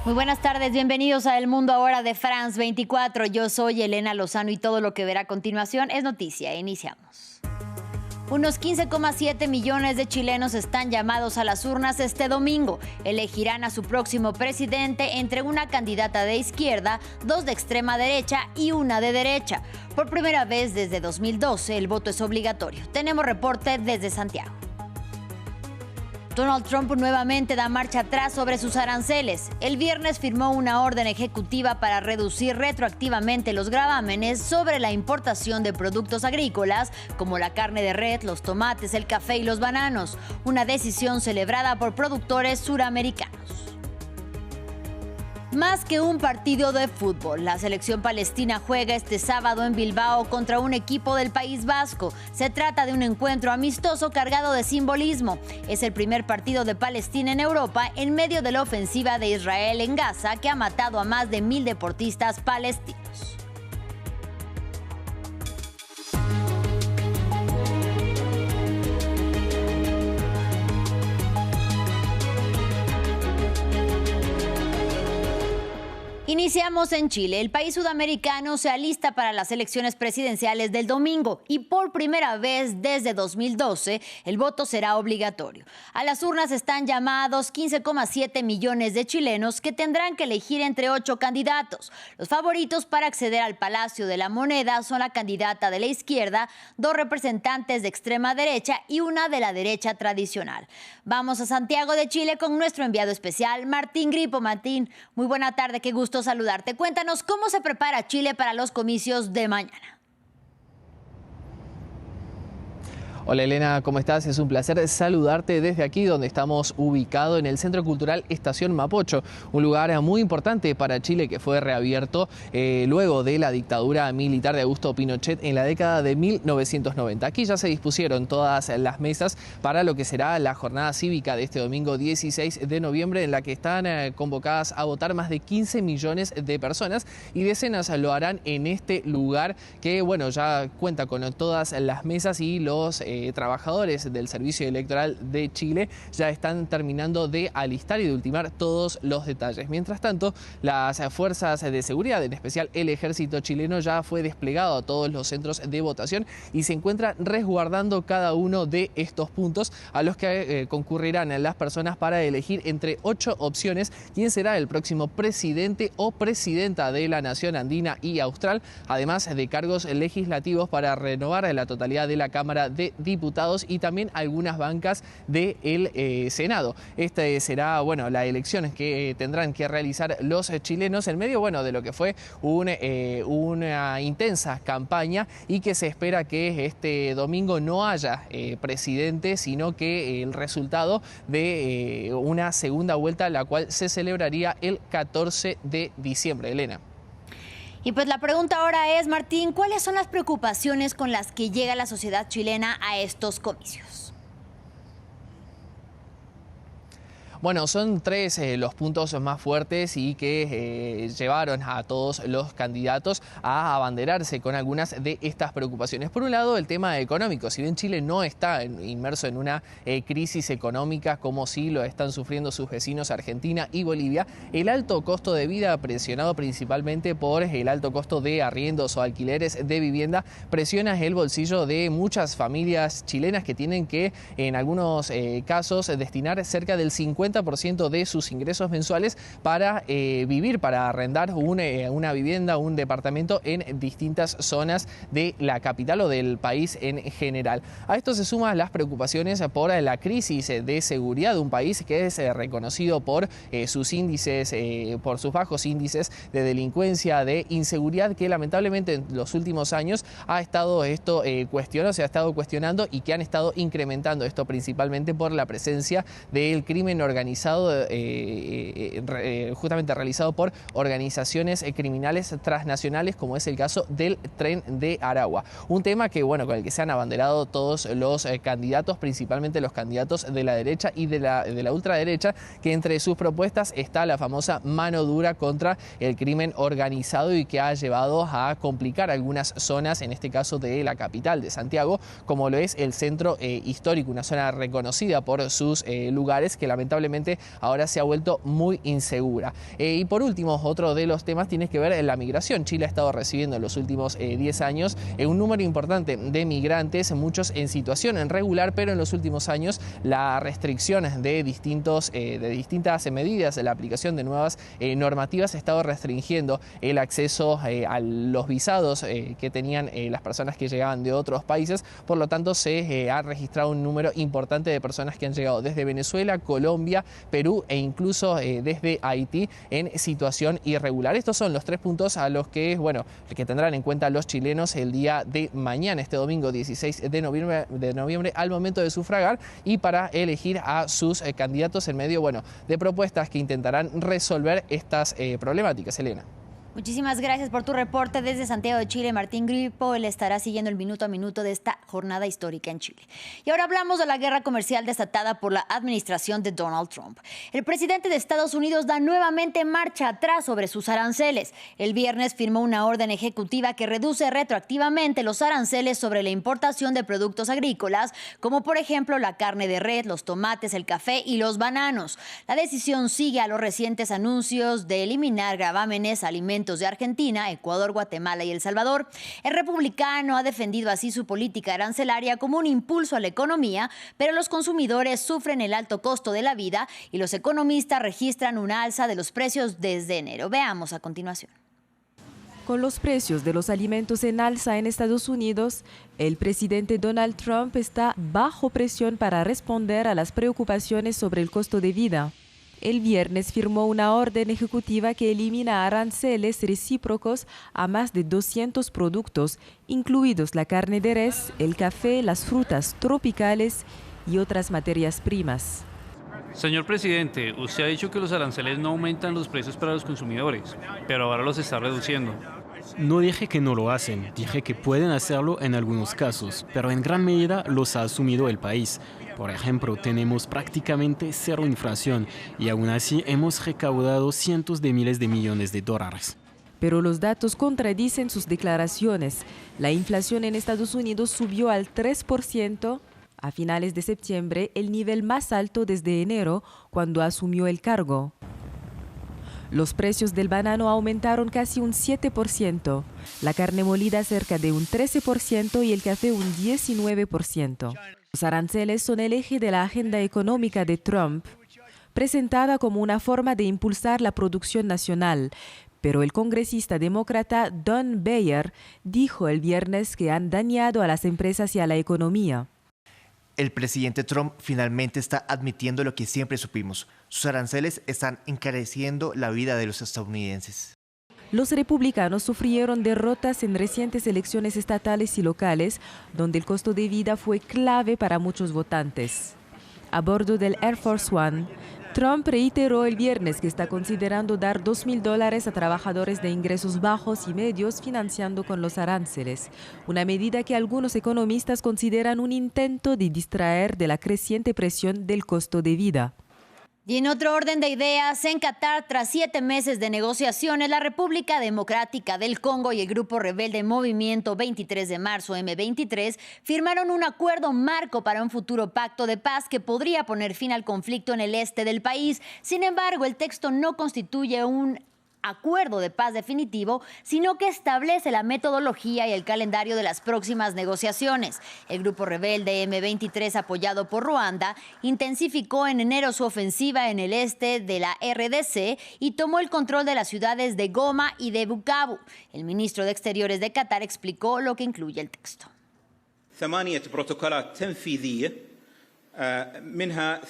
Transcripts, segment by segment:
Muy buenas tardes, bienvenidos a El Mundo Ahora de France 24. Yo soy Elena Lozano y todo lo que verá a continuación es noticia. Iniciamos. Unos 15,7 millones de chilenos están llamados a las urnas este domingo. Elegirán a su próximo presidente entre una candidata de izquierda, dos de extrema derecha y una de derecha. Por primera vez desde 2012, el voto es obligatorio. Tenemos reporte desde Santiago. Donald Trump nuevamente da marcha atrás sobre sus aranceles. El viernes firmó una orden ejecutiva para reducir retroactivamente los gravámenes sobre la importación de productos agrícolas, como la carne de res, los tomates, el café y los bananos. Una decisión celebrada por productores suramericanos. Más que un partido de fútbol, la selección palestina juega este sábado en Bilbao contra un equipo del País Vasco. Se trata de un encuentro amistoso cargado de simbolismo. Es el primer partido de Palestina en Europa en medio de la ofensiva de Israel en Gaza, que ha matado a más de 1,000 deportistas palestinos. Iniciamos en Chile. El país sudamericano se alista para las elecciones presidenciales del domingo y por primera vez desde 2012 el voto será obligatorio. A las urnas están llamados 15,7 millones de chilenos que tendrán que elegir entre 8 candidatos. Los favoritos para acceder al Palacio de la Moneda son la candidata de la izquierda, 2 representantes de extrema derecha y una de la derecha tradicional. Vamos a Santiago de Chile con nuestro enviado especial, Martín Gripo. Martín, muy buena tarde, qué gusto saludarte. Cuéntanos cómo se prepara Chile para los comicios de mañana. Hola Elena, ¿cómo estás? Es un placer saludarte desde aquí donde estamos ubicados en el Centro Cultural Estación Mapocho, un lugar muy importante para Chile que fue reabierto luego de la dictadura militar de Augusto Pinochet en la década de 1990. Aquí ya se dispusieron todas las mesas para lo que será la jornada cívica de este domingo 16 de noviembre en la que están convocadas a votar más de 15 millones de personas y decenas lo harán en este lugar que bueno ya cuenta con todas las mesas y los trabajadores del Servicio Electoral de Chile ya están terminando de alistar y de ultimar todos los detalles. Mientras tanto, las fuerzas de seguridad, en especial el ejército chileno, ya fue desplegado a todos los centros de votación y se encuentra resguardando cada uno de estos puntos a los que concurrirán las personas para elegir entre 8 opciones quién será el próximo presidente o presidenta de la nación andina y austral, además de cargos legislativos para renovar la totalidad de la Cámara de Diputados y también algunas bancas del Senado. Esta será la elección que tendrán que realizar los chilenos en medio de lo que fue una intensa campaña y que se espera que este domingo no haya presidente, sino que el resultado de una segunda vuelta, la cual se celebraría el 14 de diciembre. Elena. Y pues la pregunta ahora es, Martín, ¿cuáles son las preocupaciones con las que llega la sociedad chilena a estos comicios? Bueno, son 3 los puntos más fuertes y que llevaron a todos los candidatos a abanderarse con algunas de estas preocupaciones. Por un lado, el tema económico. Si bien Chile no está inmerso en una crisis económica como sí lo están sufriendo sus vecinos Argentina y Bolivia, el alto costo de vida, presionado principalmente por el alto costo de arriendos o alquileres de vivienda, presiona el bolsillo de muchas familias chilenas que tienen que, en algunos casos, destinar cerca del 50% de sus ingresos mensuales para vivir, para arrendar una vivienda, un departamento en distintas zonas de la capital o del país en general. A esto se suman las preocupaciones por la crisis de seguridad de un país que es reconocido por sus índices, por sus bajos índices de delincuencia, de inseguridad, que lamentablemente en los últimos años ha estado se ha estado cuestionando y que han estado incrementando esto principalmente por la presencia del crimen organizado, justamente realizado por organizaciones criminales transnacionales, como es el caso del Tren de Aragua. Un tema que, con el que se han abanderado todos los candidatos, principalmente los candidatos de la derecha y de la ultraderecha, que entre sus propuestas está la famosa mano dura contra el crimen organizado y que ha llevado a complicar algunas zonas, en este caso de la capital de Santiago, como lo es el centro histórico, una zona reconocida por sus lugares que lamentablemente lamentablemente ahora se ha vuelto muy insegura. Y por último, otro de los temas tiene que ver en la migración. Chile ha estado recibiendo en los últimos 10 años un número importante de migrantes, muchos en situación irregular, pero en los últimos años la restricción de distintas medidas, la aplicación de nuevas normativas ha estado restringiendo el acceso a los visados que tenían las personas que llegaban de otros países. Por lo tanto, se ha registrado un número importante de personas que han llegado desde Venezuela, Colombia, Perú e incluso desde Haití en situación irregular. Estos son los 3 puntos a los que, que tendrán en cuenta los chilenos el día de mañana, este domingo 16 de noviembre, al momento de sufragar y para elegir a sus candidatos en medio, de propuestas que intentarán resolver estas problemáticas. Elena. Muchísimas gracias por tu reporte desde Santiago de Chile. Martín Gripo, él estará siguiendo el minuto a minuto de esta jornada histórica en Chile. Y ahora hablamos de la guerra comercial desatada por la administración de Donald Trump. El presidente de Estados Unidos da nuevamente marcha atrás sobre sus aranceles. El viernes firmó una orden ejecutiva que reduce retroactivamente los aranceles sobre la importación de productos agrícolas, como por ejemplo la carne de res, los tomates, el café y los bananos. La decisión sigue a los recientes anuncios de eliminar gravámenes a alimentos de Argentina, Ecuador, Guatemala y El Salvador. El republicano ha defendido así su política arancelaria como un impulso a la economía, pero los consumidores sufren el alto costo de la vida y los economistas registran una alza de los precios desde enero. Veamos a continuación. Con los precios de los alimentos en alza en Estados Unidos, el presidente Donald Trump está bajo presión para responder a las preocupaciones sobre el costo de vida. El viernes firmó una orden ejecutiva que elimina aranceles recíprocos a más de 200 productos, incluidos la carne de res, el café, las frutas tropicales y otras materias primas. Señor presidente, usted ha dicho que los aranceles no aumentan los precios para los consumidores, pero ahora los está reduciendo. No dije que no lo hacen, dije que pueden hacerlo en algunos casos, pero en gran medida los ha asumido el país. Por ejemplo, tenemos prácticamente cero inflación y aún así hemos recaudado cientos de miles de millones de dólares. Pero los datos contradicen sus declaraciones. La inflación en Estados Unidos subió al 3% a finales de septiembre, el nivel más alto desde enero, cuando asumió el cargo. Los precios del banano aumentaron casi un 7%, la carne molida cerca de un 13% y el café un 19%. Los aranceles son el eje de la agenda económica de Trump, presentada como una forma de impulsar la producción nacional. Pero el congresista demócrata Don Beyer dijo el viernes que han dañado a las empresas y a la economía. El presidente Trump finalmente está admitiendo lo que siempre supimos. Sus aranceles están encareciendo la vida de los estadounidenses. Los republicanos sufrieron derrotas en recientes elecciones estatales y locales, donde el costo de vida fue clave para muchos votantes. A bordo del Air Force One, Trump reiteró el viernes que está considerando dar $2.000 a trabajadores de ingresos bajos y medios financiando con los aranceles, una medida que algunos economistas consideran un intento de distraer de la creciente presión del costo de vida. Y en otro orden de ideas, en Qatar, tras 7 meses de negociaciones, la República Democrática del Congo y el grupo rebelde Movimiento 23 de Marzo, M23, firmaron un acuerdo marco para un futuro pacto de paz que podría poner fin al conflicto en el este del país. Sin embargo, el texto no constituye un acuerdo de paz definitivo, sino que establece la metodología y el calendario de las próximas negociaciones. El grupo rebelde M23, apoyado por Ruanda, intensificó en enero su ofensiva en el este de la RDC y tomó el control de las ciudades de Goma y de Bukavu. El ministro de Exteriores de Qatar explicó lo que incluye el texto.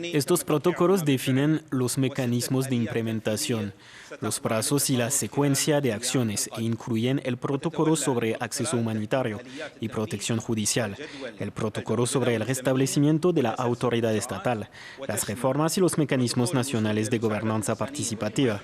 Estos protocolos definen los mecanismos de implementación, los plazos y la secuencia de acciones e incluyen el protocolo sobre acceso humanitario y protección judicial, el protocolo sobre el restablecimiento de la autoridad estatal, las reformas y los mecanismos nacionales de gobernanza participativa,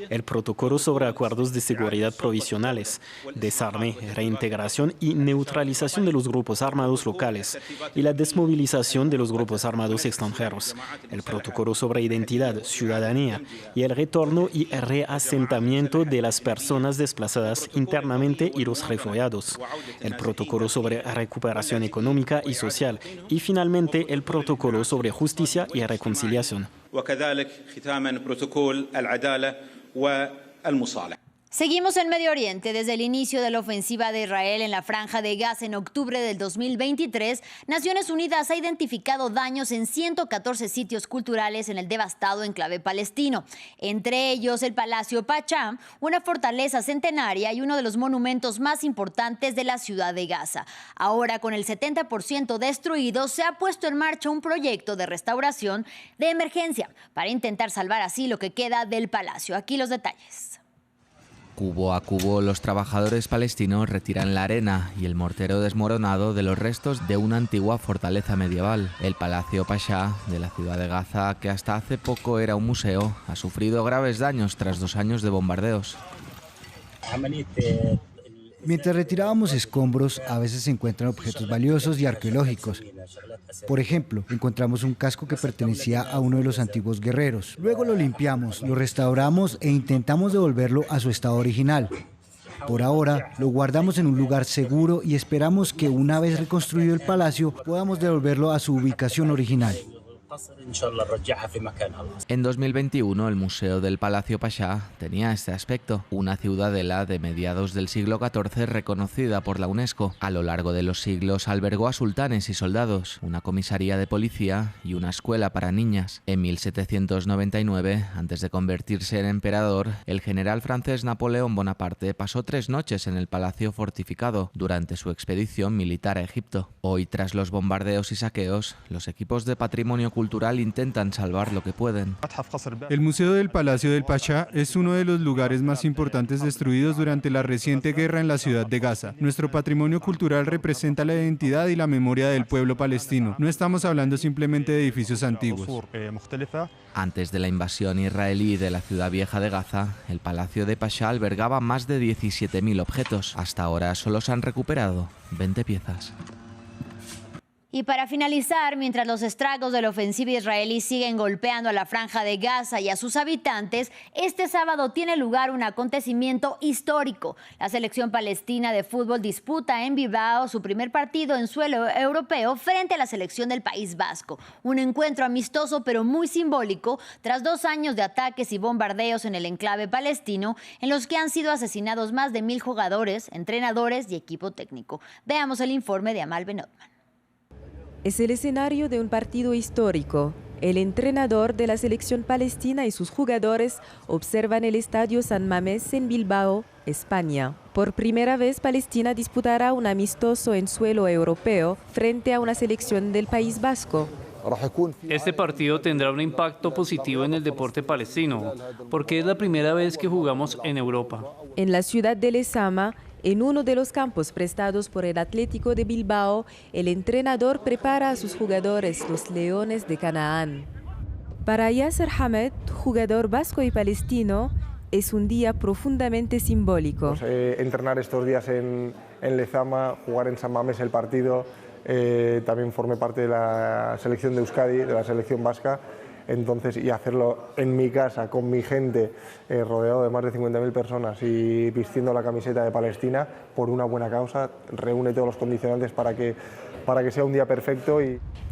el protocolo sobre acuerdos de seguridad provisionales, desarme, reintegración y neutralización de los grupos armados locales y la desmovilización de los grupos armados extranjeros, el protocolo sobre identidad, ciudadanía y el retorno y reasentamiento de las personas desplazadas internamente y los refugiados, el protocolo sobre recuperación económica y social y finalmente el protocolo sobre justicia y reconciliación. وكذلك ختاما بروتوكول العدالة والمصالحة. Seguimos en Medio Oriente. Desde el inicio de la ofensiva de Israel en la Franja de Gaza en octubre del 2023, Naciones Unidas ha identificado daños en 114 sitios culturales en el devastado enclave palestino. Entre ellos el Palacio Pachá, una fortaleza centenaria y uno de los monumentos más importantes de la ciudad de Gaza. Ahora, con el 70% destruido, se ha puesto en marcha un proyecto de restauración de emergencia para intentar salvar así lo que queda del palacio. Aquí los detalles. Cubo a cubo, los trabajadores palestinos retiran la arena y el mortero desmoronado de los restos de una antigua fortaleza medieval. El Palacio Pachá de la ciudad de Gaza, que hasta hace poco era un museo, ha sufrido graves daños tras 2 años de bombardeos. Mientras retirábamos escombros, a veces se encuentran objetos valiosos y arqueológicos. Por ejemplo, encontramos un casco que pertenecía a uno de los antiguos guerreros. Luego lo limpiamos, lo restauramos e intentamos devolverlo a su estado original. Por ahora, lo guardamos en un lugar seguro y esperamos que una vez reconstruido el palacio, podamos devolverlo a su ubicación original. En 2021, el Museo del Palacio Pachá tenía este aspecto, una ciudadela de mediados del siglo XIV reconocida por la UNESCO. A lo largo de los siglos albergó a sultanes y soldados, una comisaría de policía y una escuela para niñas. En 1799, antes de convertirse en emperador, el general francés Napoleón Bonaparte pasó 3 noches en el palacio fortificado durante su expedición militar a Egipto. Hoy, tras los bombardeos y saqueos, los equipos de patrimonio cultural intentan salvar lo que pueden. El Museo del Palacio del Pachá es uno de los lugares más importantes destruidos durante la reciente guerra en la ciudad de Gaza. Nuestro patrimonio cultural representa la identidad y la memoria del pueblo palestino. No estamos hablando simplemente de edificios antiguos. Antes de la invasión israelí de la ciudad vieja de Gaza, el Palacio de Pachá albergaba más de 17.000 objetos. Hasta ahora solo se han recuperado 20 piezas. Y para finalizar, mientras los estragos de la ofensiva israelí siguen golpeando a la Franja de Gaza y a sus habitantes, este sábado tiene lugar un acontecimiento histórico. La selección palestina de fútbol disputa en Bilbao su primer partido en suelo europeo frente a la selección del País Vasco. Un encuentro amistoso pero muy simbólico tras 2 años de ataques y bombardeos en el enclave palestino, en los que han sido asesinados más de 1.000 jugadores, entrenadores y equipo técnico. Veamos el informe de Amal Benotman. Es el escenario de un partido histórico. El entrenador de la selección palestina y sus jugadores observan el estadio San Mamés en Bilbao, España. Por primera vez, Palestina disputará un amistoso en suelo europeo frente a una selección del País Vasco. Este partido tendrá un impacto positivo en el deporte palestino, porque es la primera vez que jugamos en Europa. En la ciudad de Lezama, en uno de los campos prestados por el Atlético de Bilbao, el entrenador prepara a sus jugadores, los Leones de Canaán. Para Yasser Hamed, jugador vasco y palestino, es un día profundamente simbólico. Entrenar estos días en Lezama, jugar en San Mamés el partido, también formé parte de la selección de Euskadi, de la selección vasca. Entonces, y hacerlo en mi casa, con mi gente, rodeado de más de 50.000 personas y vistiendo la camiseta de Palestina por una buena causa, reúne todos los condicionantes para que sea un día perfecto.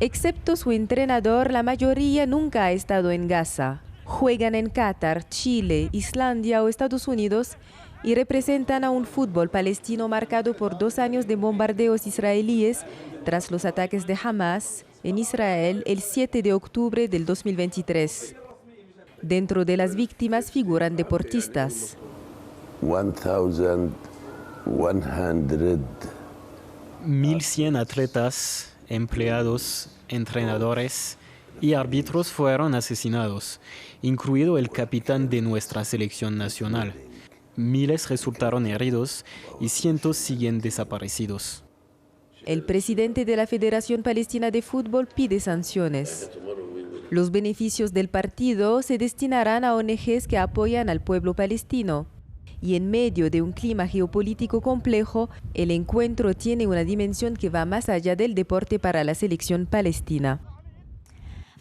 Excepto su entrenador, la mayoría nunca ha estado en Gaza. Juegan en Qatar, Chile, Islandia o Estados Unidos y representan a un fútbol palestino marcado por 2 años de bombardeos israelíes tras los ataques de Hamas en Israel el 7 de octubre del 2023. Dentro de las víctimas figuran deportistas. 1.100 atletas, empleados, entrenadores y árbitros fueron asesinados, incluido el capitán de nuestra selección nacional. Miles resultaron heridos y cientos siguen desaparecidos. El presidente de la Federación Palestina de Fútbol pide sanciones. Los beneficios del partido se destinarán a ONGs que apoyan al pueblo palestino. Y en medio de un clima geopolítico complejo, el encuentro tiene una dimensión que va más allá del deporte para la selección palestina.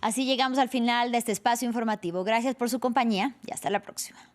Así llegamos al final de este espacio informativo. Gracias por su compañía y hasta la próxima.